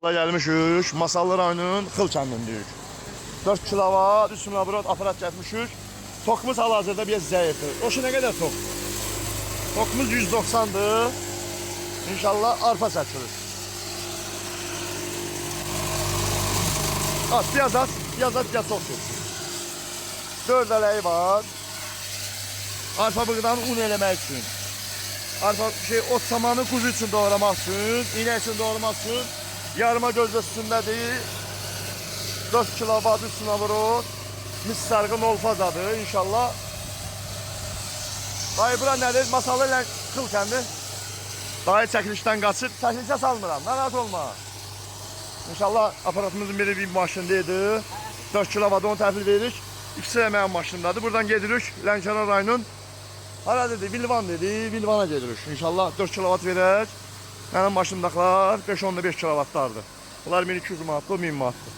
Gəlmişik, Masallı rayonunun Xıl kəndindəyik. 4 kilovat, 3 kilowatt aparat getmişik. Tokumuz hal-hazırda bir zəifdir. O ki, nə qədər tok? Tokumuz 190'dır. İnşallah arpa çəkilir. Biraz az, biraz çox çəksin. 4 ələyi var. Arpa bığdan un eləmək üçün. Arpa ot samanı kuzu üçün doğramaq üçün, iğne üçün doğramaq üçün. Yarıma göz üstündədir. 4 kilovat üstünə vurur. Mis sarğı nolfazadır inşallah. Dayı bura nədir? Masalı ilə Xıl kəndi. Dayı çəkilişdən qaçır. Çəkilişə salmıram. Narahat olma. İnşallah aparatımızın biri bir maşındaydı. 4 kilovat onu təhvil veririk. İkisi də mənim maşındadır. Buradan gedirik. Lənkəran rayonun. Hara dedi? Vilvan dedi. Vilvana gedirik. İnşallah 4 kilovat verək. Mənim maşındakılar 5-15 kilovatlardır. Bunlar 1200 manatdır, 1000 manatdır.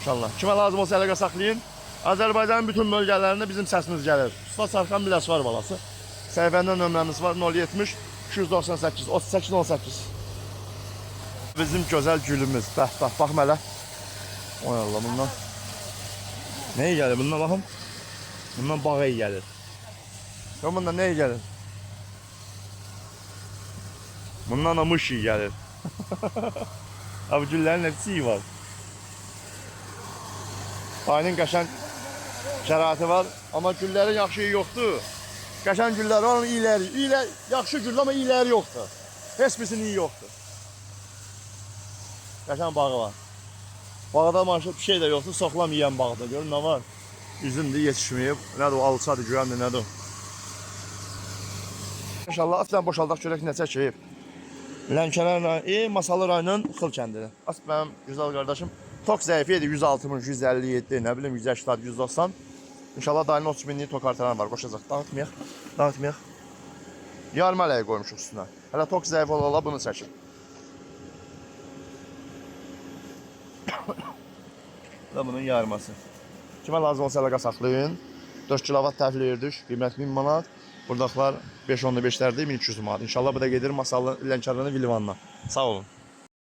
İnşallah. Kimə lazım olsa əlaqə saxlayın. Azərbaycanın bütün bölgələrində bizim səsimiz gəlir. Usta Sarxan Biləs var balası. Səhifəndə nömrəmiz var 070 298 38 18. Bizim gözəl gülümüz. Bax mələ. Oy Allah bundan. Nəyə gəlir? Bundan baxın. Bundan bağa gəlir. Bundan nəyə gəlir? Bundan da mış iyi gəlir. Abi güllərin hepsi iyi var. Ayının qəşən şəraiti var. Amma güllərin yaxşı iyi yoxdur. Qəşən güllər var, onun iyiləri. Yaxşı gül, amma iyiləri yoxdur. Heç birisinin iyi yoxdur. Qəşən bağı var. Bağda maşallah bir şey də yoxdur. Soxlam yiyən bağda. Görün nə var? Üzümdür, yetişməyib. Nədir o? Alçadır, güvəmdir, nədir o? İnşallah atdan boşaldaq görək nə çəkib. Lənkəran Masallı rayonunun Xıl kəndidir. As mənim güzel qardaşım. Tok zəifi idi 160, 157, nə bilim 180, 190. İnşallah dayının 30 minlik tok artaran var. Qoşacaq. Dağıtmayaq. Yarım ələyi qoymuşuq üstünə. Hələ tok zəif ola bunu çəkin. Da bunun yarması. Kimə lazım olsa əlaqə saxlayın. 4 kilovat təhvil verdik. Qiymət 1000 manat. Buradakılar 5-15'lerde 1200 manat. İnşallah bu da gelir Masallı Lənkəranın Vilvanına. Sağ olun.